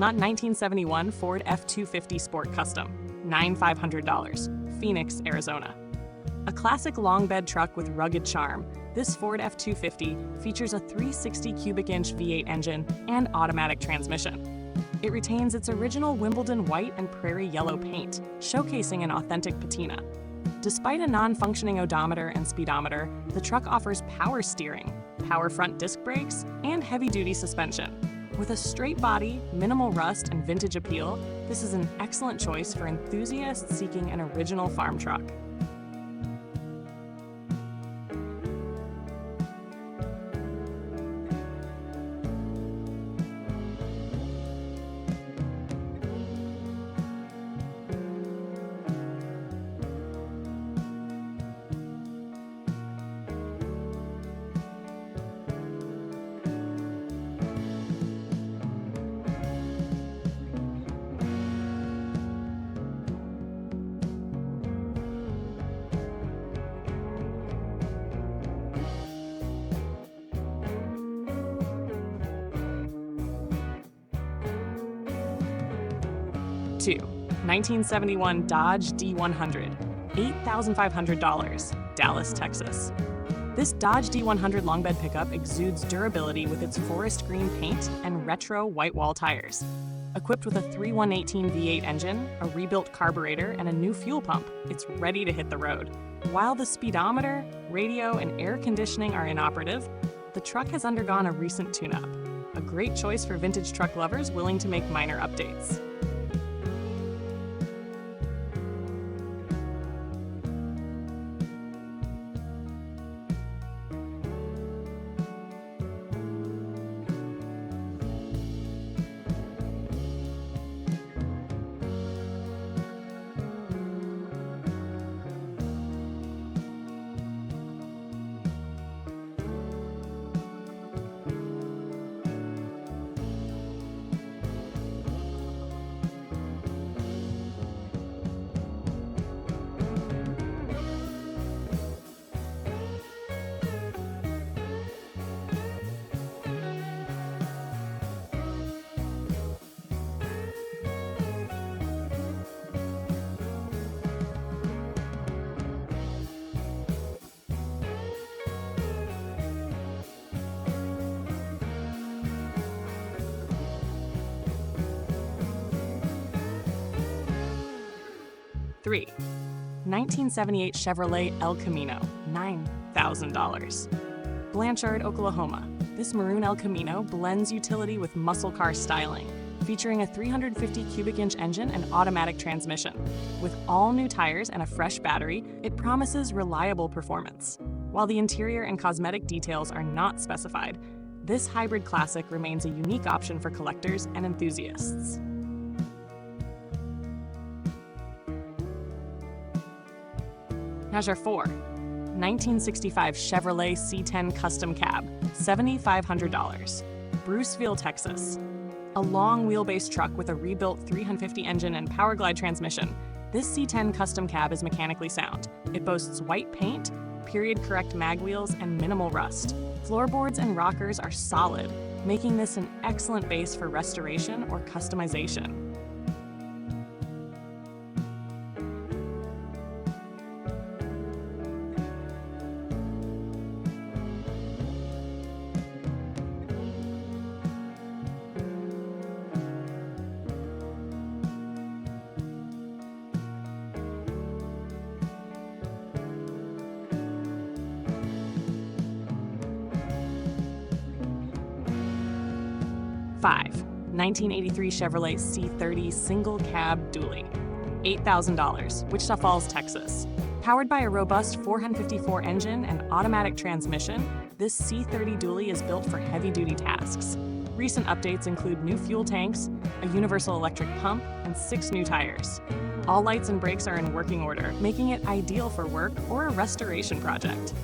not 1971 Ford F250 Sport Custom, $9,500, Phoenix, Arizona. A classic long bed truck with rugged charm, this Ford F250 features a 360 cubic inch V8 engine and automatic transmission. It retains its original Wimbledon white and prairie yellow paint, showcasing an authentic patina. Despite a non-functioning odometer and speedometer, the truck offers power steering, power front disc brakes, and heavy-duty suspension. With a straight body, minimal rust, and vintage appeal, this is an excellent choice for enthusiasts seeking an original farm truck. 2. 1971 Dodge D100, $8,500, Dallas, Texas. This Dodge D100 long bed pickup exudes durability with its forest green paint and retro white wall tires. Equipped with a 3.118 V8 engine, a rebuilt carburetor, and a new fuel pump, it's ready to hit the road. While the speedometer, radio, and air conditioning are inoperative, the truck has undergone a recent tune-up. A great choice for vintage truck lovers willing to make minor updates. Three, 1978 Chevrolet El Camino, $9,000. Blanchard, Oklahoma. This maroon El Camino blends utility with muscle car styling, featuring a 350 cubic inch engine and automatic transmission. With all new tires and a fresh battery, it promises reliable performance. While the interior and cosmetic details are not specified, this hybrid classic remains a unique option for collectors and enthusiasts. Measure 4. 1965 Chevrolet C10 Custom Cab, $7,500. Bruceville, Texas. A long wheelbase truck with a rebuilt 350 engine and Powerglide transmission, this C10 Custom Cab is mechanically sound. It boasts white paint, period-correct mag wheels, and minimal rust. Floorboards and rockers are solid, making this an excellent base for restoration or customization. Five, 1983 Chevrolet C30 Single Cab Dually, $8,000, Wichita Falls, Texas. Powered by a robust 454 engine and automatic transmission, this C30 Dually is built for heavy-duty tasks. Recent updates include new fuel tanks, a universal electric pump, and 6 new tires. All lights and brakes are in working order, making it ideal for work or a restoration project.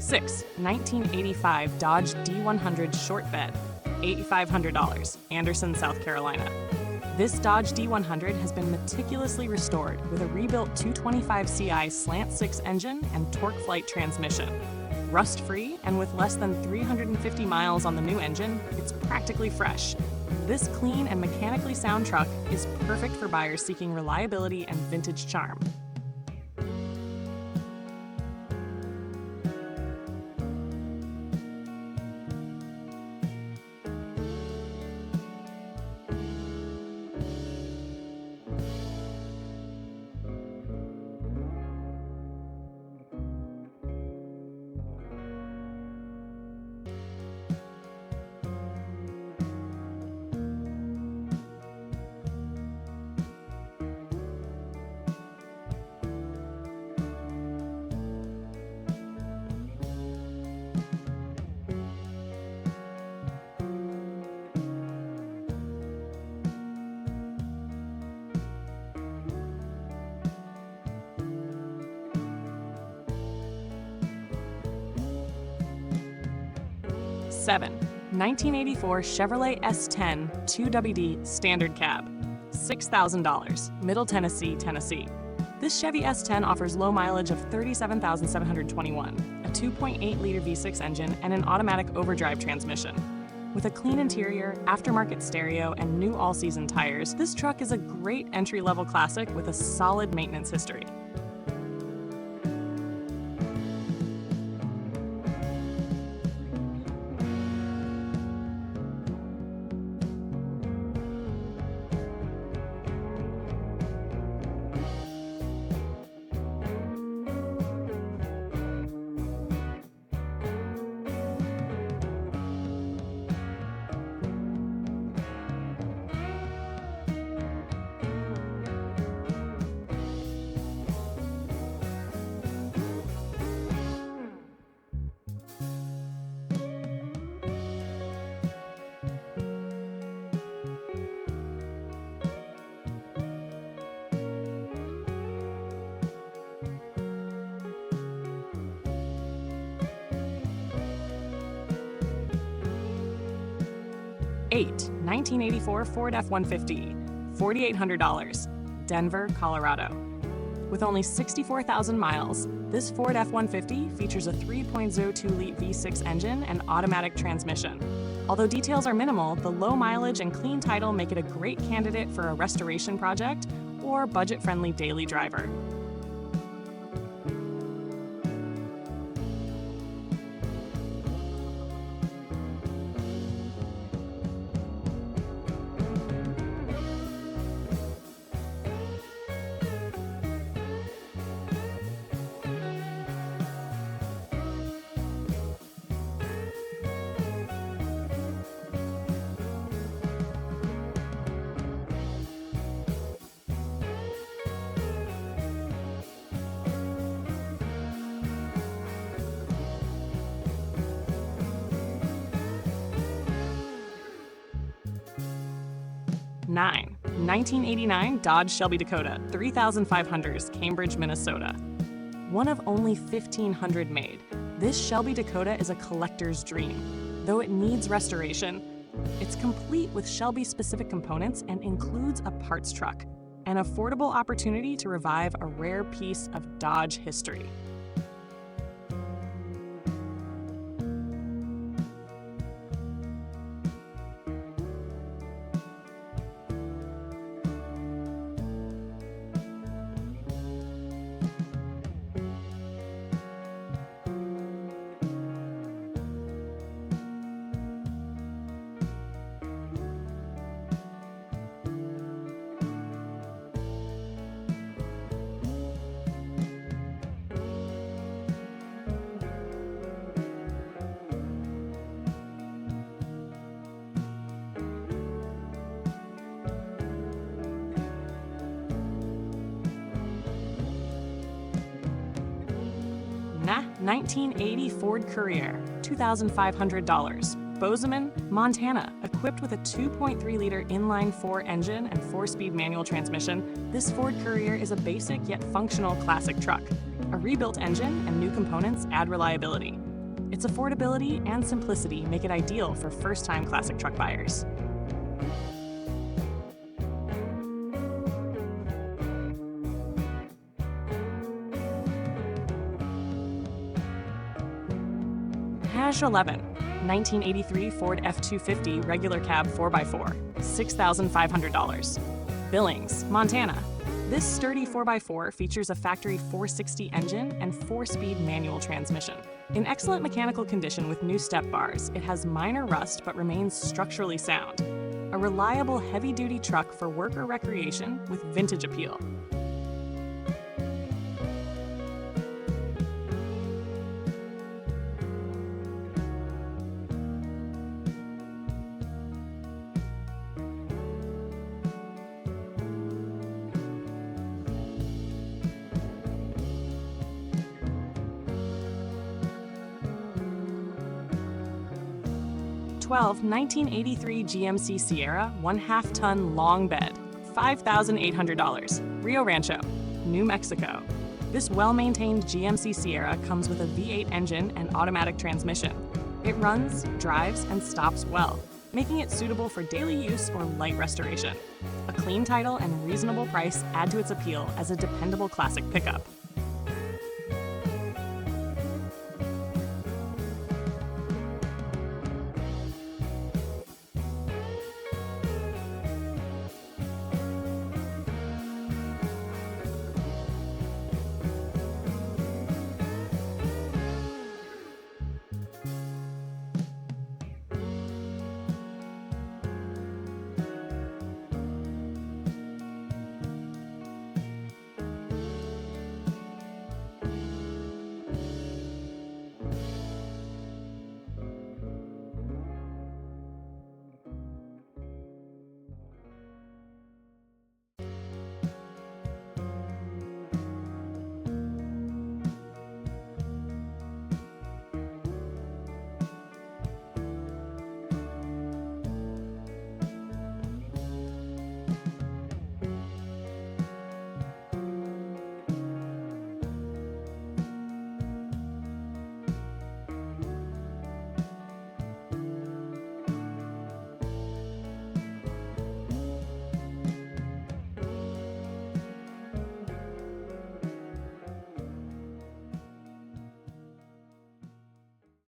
6. 1985 Dodge D100 short bed, $8,500, Anderson, South Carolina. This Dodge D100 has been meticulously restored with a rebuilt 225 Ci Slant 6 engine and torque flight transmission. Rust-free and with less than 350 miles on the new engine, it's practically fresh. This clean and mechanically sound truck is perfect for buyers seeking reliability and vintage charm. Seven. 1984 Chevrolet S10 2WD Standard Cab, $6,000, Middle Tennessee, Tennessee. This Chevy S10 offers low mileage of 37,721, a 2.8-liter V6 engine, and an automatic overdrive transmission. With a clean interior, aftermarket stereo, and new all-season tires, this truck is a great entry-level classic with a solid maintenance history. Eight. 1984 Ford F250, $4,800, Denver, Colorado. With only 64,000 miles, this Ford F-150 features a 3.02-liter V6 engine and automatic transmission. Although details are minimal, the low mileage and clean title make it a great candidate for a restoration project or budget-friendly daily driver. Nine. 1989 Dodge Shelby Dakota, 3,500, Cambridge, Minnesota. One of only 1,500 made, this Shelby Dakota is a collector's dream. Though it needs restoration, it's complete with Shelby-specific components and includes a parts truck, an affordable opportunity to revive a rare piece of Dodge history. Nah, 1980 Ford Courier, $2,500. Bozeman, Montana. Equipped with a 2.3-liter inline-4 engine and 4-speed manual transmission, this Ford Courier is a basic yet functional classic truck. A rebuilt engine and new components add reliability. Its affordability and simplicity make it ideal for first-time classic truck buyers. Hash 11, 1983 Ford F250 regular cab 4x4, $6,500. Billings, Montana. This sturdy 4x4 features a factory 460 engine and 4-speed manual transmission. In excellent mechanical condition with new step bars, it has minor rust but remains structurally sound. A reliable heavy-duty truck for work or recreation with vintage appeal. '12 1983 GMC Sierra 1/2 ton long bed, $5,800, Rio Rancho, New Mexico. This well-maintained GMC Sierra comes with a V8 engine and automatic transmission. It runs, drives, and stops well, making it suitable for daily use or light restoration. A clean title and reasonable price add to its appeal as a dependable classic pickup.